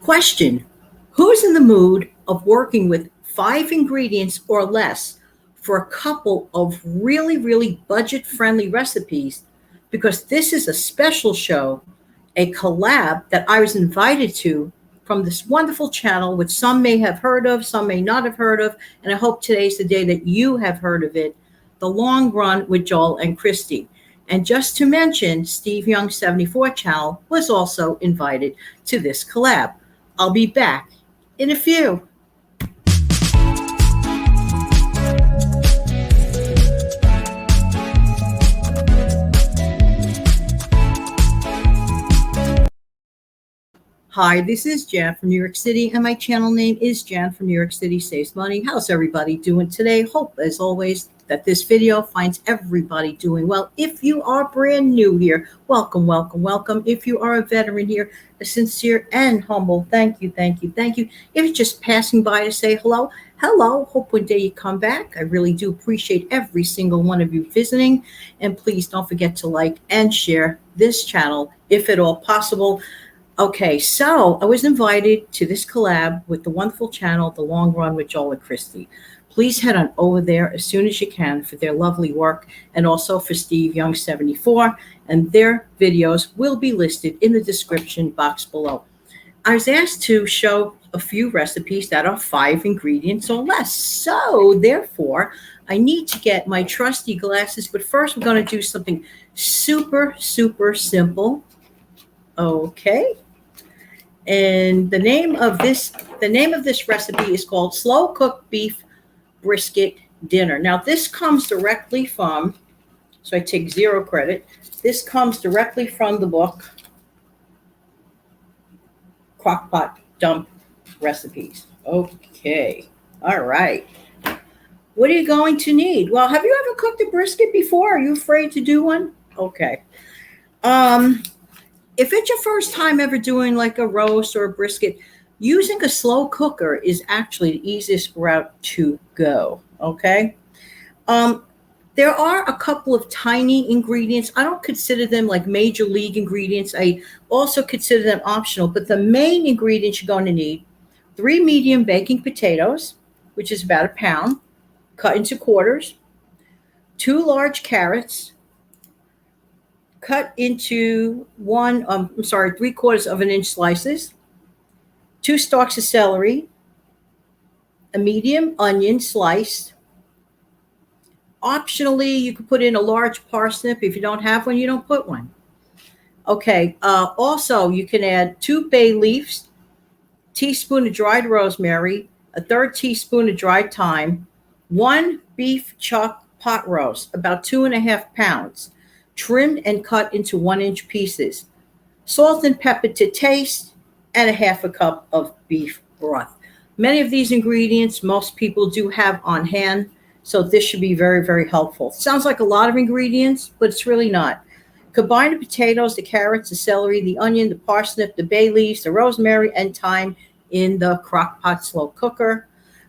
Question: who's in the mood of working with 5 ingredients or less for a couple of really, really budget friendly recipes? Because this is a special show, a collab that I was invited to from this wonderful channel, which some may have heard of, some may not have heard of. And I hope today's the day that you have heard of it: The Long Run with Joel and Christy. And just to mention, Steve Young's 74 channel was also invited to this collab. I'll be back in a few. Hi, this is Jan from New York City, and my channel name is Jan from New York City Saves Money. How's everybody doing today? Hope, as always, that this video finds everybody doing well. If you are brand new here, welcome, welcome, welcome. If you are a veteran here, a sincere and humble thank you, thank you, thank you. If you're just passing by to say hello, hello. Hope one day you come back. I really do appreciate every single one of you visiting. And please don't forget to like and share this channel if at all possible. Okay, so I was invited to this collab with the wonderful channel, The Long Run with Joel and Christy. Please head on over there as soon as you can for their lovely work, and also for Steve Young 74, and their videos will be listed in the description box below. I was asked to show a few recipes that are 5 ingredients or less. So therefore, I need to get my trusty glasses, but first we're going to do something super, super simple. Okay. And the name of this recipe is called Slow Cooked Beef Brisket Dinner. Now this comes directly from, so I take zero credit. This comes directly from the book Crockpot Dump Recipes. Okay. All right. What are you going to need? Well, have you ever cooked a brisket before? Are you afraid to do one? Okay. If it's your first time ever doing like a roast or a brisket, using a slow cooker is actually the easiest route to go, okay? There are a couple of tiny ingredients. I don't consider them like major league ingredients. I also consider them optional, but the main ingredients you're going to need: 3 medium baking potatoes, which is about 1 pound, cut into quarters; 2 large carrots, cut into 3/4 of an inch slices; 2 stalks of celery; a medium onion sliced. Optionally, you could put in a large parsnip. If you don't have one, you don't put one. Okay. Also, you can add 2 bay leaves, teaspoon of dried rosemary, a 1/3 teaspoon of dried thyme, 1 beef chuck pot roast, about 2.5 pounds, trimmed and cut into 1-inch pieces, salt and pepper to taste, and 1/2 cup of beef broth. Many of these ingredients most people do have on hand, so this should be very, very helpful. Sounds like a lot of ingredients, but it's really not. Combine the potatoes, the carrots, the celery, the onion, the parsnip, the bay leaves, the rosemary, and thyme in the crock pot slow cooker.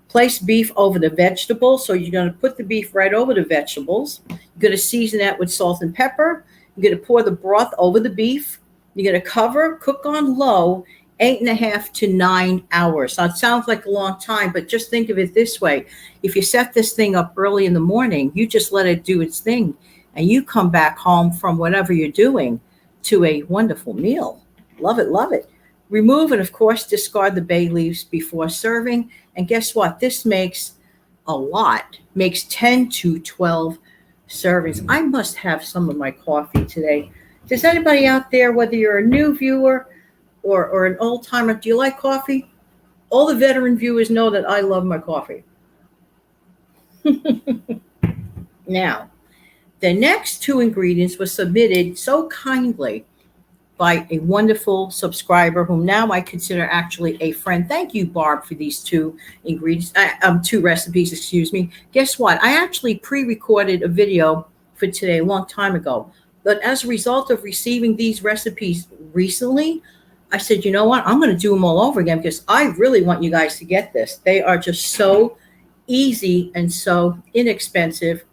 Place beef over the vegetables. So you're going to put the beef right over the vegetables. You're going to season that with salt and pepper. You're going to pour the broth over the beef. You're going to cover, cook on low, 8.5 to 9 hours. Now, it sounds like a long time, but just think of it this way. If you set this thing up early in the morning, you just let it do its thing, and you come back home from whatever you're doing to a wonderful meal. Love it, love it. Remove and, of course, discard the bay leaves before serving. And guess what? This makes 10 to 12 servings. I must have some of my coffee today. Does anybody out there, whether you're a new viewer or an old timer, do you like coffee? All the veteran viewers know that I love my coffee. Now, the next 2 ingredients were submitted so kindly by a wonderful subscriber whom now I consider actually a friend. Thank you, Barb, for these 2 ingredients, 2 recipes, excuse me. Guess what? I actually pre-recorded a video for today a long time ago. But as a result of receiving these recipes recently, I said, you know what? I'm going to do them all over again because I really want you guys to get this. They are just so easy and so inexpensive.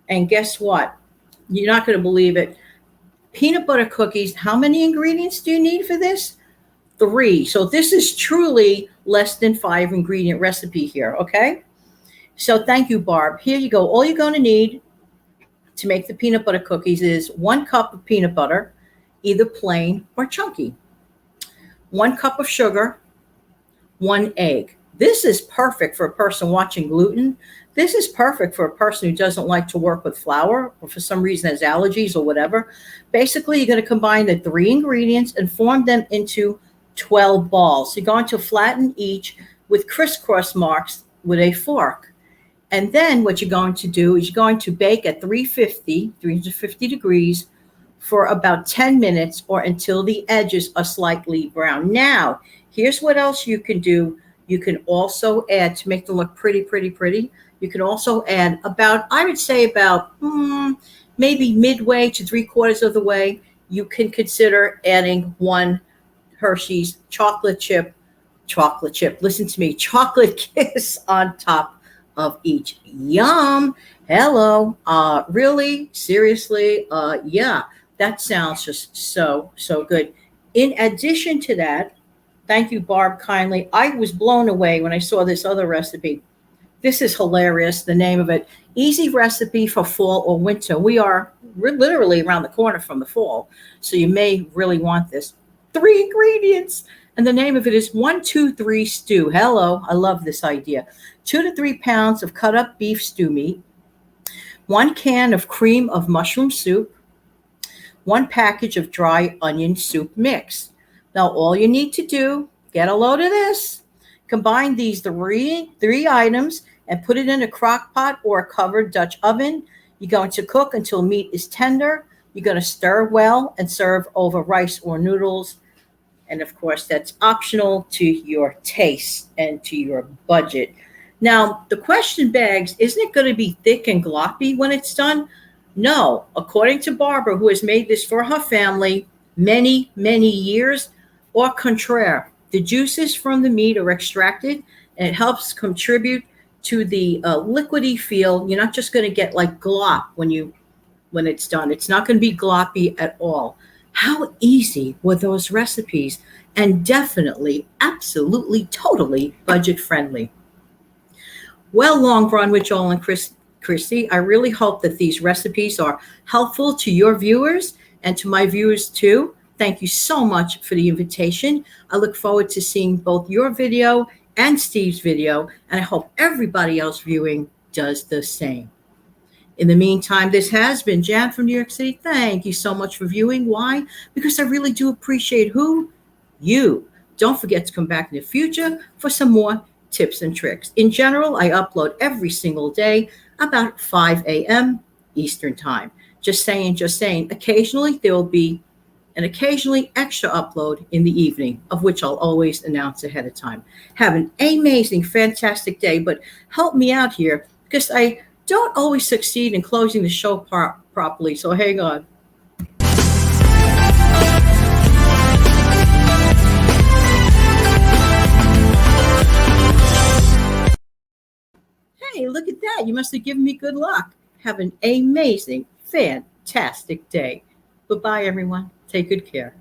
And guess what? You're not going to believe it. Peanut butter cookies. How many ingredients do you need for this? 3. So this is truly less than 5 ingredient recipe here, okay? So thank you, Barb. Here you go. All you're going to need to make the peanut butter cookies is 1 cup of peanut butter, either plain or chunky, 1 cup of sugar, 1 egg. This is perfect for a person watching gluten. This is perfect for a person who doesn't like to work with flour or for some reason has allergies or whatever. Basically, you're going to combine the 3 ingredients and form them into 12 balls. You're going to flatten each with crisscross marks with a fork. And then what you're going to do is you're going to bake at 350 degrees for about 10 minutes or until the edges are slightly brown. Now, here's what else you can do. You can also add, to make them look pretty, you can also add about, I would say about maybe midway to 3/4 of the way, you can consider adding 1 Hershey's chocolate chip, listen to me, chocolate kiss on top of each. Yum. Hello. Really? Seriously? Yeah, that sounds just so good. In addition to that, thank you, Barb, kindly. I was blown away when I saw this other recipe. This is hilarious. The name of it, easy recipe for fall or winter. We're literally around the corner from the fall, so you may really want this. 3 ingredients. And the name of it is 1, 2, 3 stew. Hello, I love this idea. 2 to 3 pounds of cut up beef stew meat, 1 can of cream of mushroom soup, 1 package of dry onion soup mix. Now, all you need to do, get a load of this, combine these three items and put it in a crock pot or a covered Dutch oven. You're going to cook until meat is tender. You're going to stir well and serve over rice or noodles. And of course, that's optional to your taste and to your budget. Now, the question begs, isn't it going to be thick and gloppy when it's done? No. According to Barbara, who has made this for her family many years, au contraire, the juices from the meat are extracted and it helps contribute to the liquidy feel. You're not just going to get like glop when it's done. It's not going to be gloppy at all. How easy were those recipes? And definitely, absolutely, totally budget friendly. Well, long run with Joel and Christy, I really hope that these recipes are helpful to your viewers and to my viewers too. Thank you so much for the invitation. I look forward to seeing both your video and Steve's video, and I hope everybody else viewing does the same. In the meantime, this has been Jan from New York City. Thank you so much for viewing. Why? Because I really do appreciate who? You. Don't forget to come back in the future for some more tips and tricks. In general, I upload every single day about 5 a.m. Eastern time. Just saying. Occasionally, there will be an occasionally extra upload in the evening, of which I'll always announce ahead of time. Have an amazing, fantastic day, but help me out here because I don't always succeed in closing the show properly, so hang on. Hey, look at that. You must have given me good luck. Have an amazing, fantastic day. Bye-bye, everyone. Take good care.